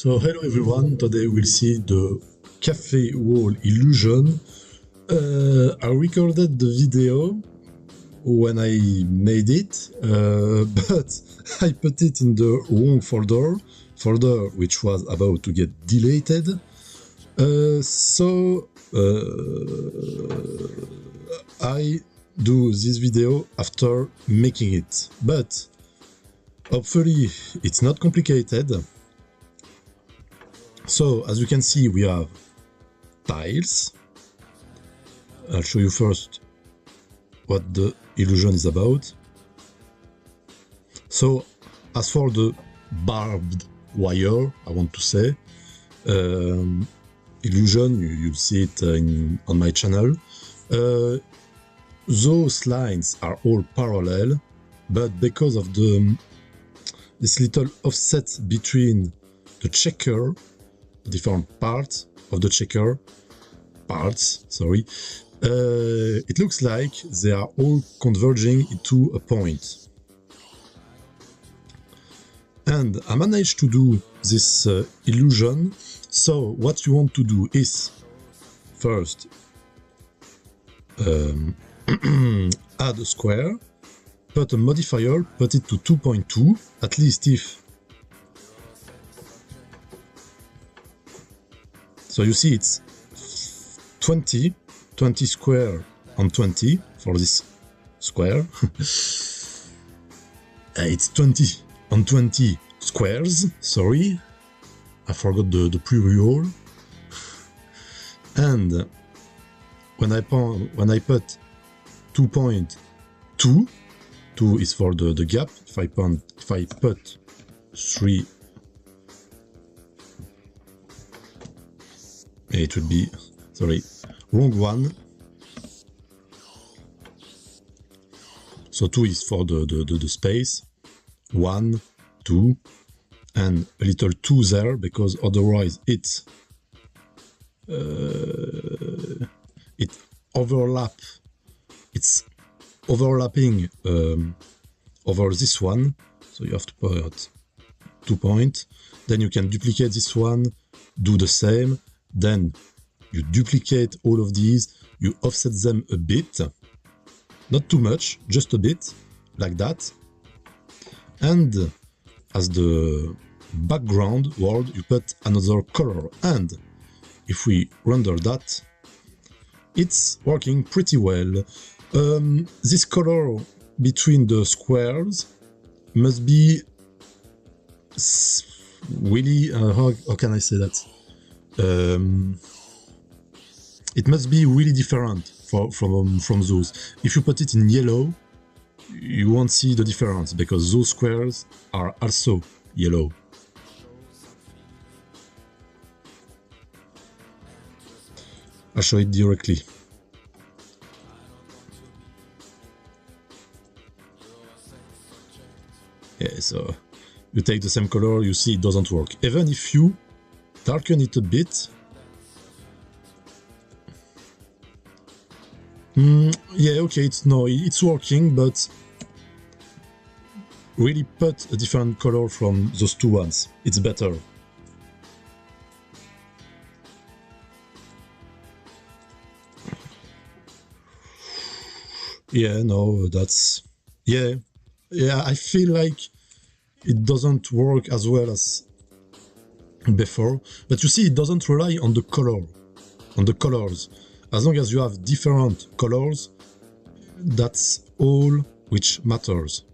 So hello everyone, today we'll see the Café Wall illusion. I recorded the video when I made it, but I put it in the wrong folder which was about to get deleted. So I do this video after making it, but hopefully it's not complicated. So, as you can see, we have tiles. I'll show you first what the illusion is about. So, as for the barbed wire, I want to say, illusion, you'll see it on my channel. Those lines are all parallel, but because of this little offset between the checker, different parts of the checker it looks like they are all converging into a point. And I managed to do this illusion. So what you want to do is first add a square, put a modifier, put it to 2.2, at least if. So you see it's 20 square on 20 for this square. It's 20 on 20 squares, sorry. I forgot the plural. And when I put 2.2, 2 is for the gap. If I put 3, it would be, sorry, wrong one. So 2 is for the space, 1, 2, and a little 2 there, because otherwise it's overlapping over this one, so you have to put 2 points. Then you can duplicate this one, do the same. Then you duplicate all of these, you offset them a bit, not too much, just a bit, like that. And as the background world, you put another color. And if we render that, it's working pretty well. This color between the squares must be really, how can I say that? It must be really different from those. If you put it in yellow, you won't see the difference, because those squares are also yellow. I'll show it directly. Yeah, so you take the same color, you see it doesn't work. Even if you darken it a bit. Yeah, okay, it's working, but really put a different color from those two ones. It's better. Yeah, no, that's... Yeah, I feel like it doesn't work as well as before, but you see, it doesn't rely on the colors. As long as you have different colors, that's all which matters.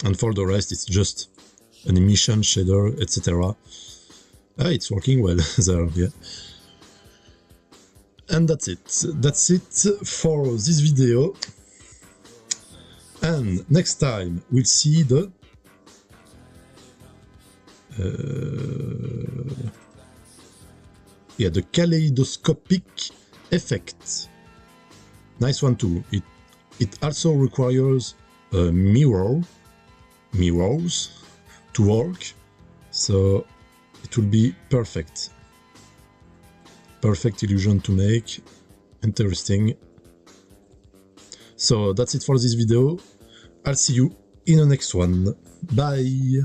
And for the rest, it's just an emission shader, etc. It's working well there, yeah. And that's it for this video. And next time we'll see the the kaleidoscopic effect. Nice one too. It also requires mirrors to work, so it will be perfect illusion to make. Interesting. So that's it for this video. I'll see you in the next one. Bye!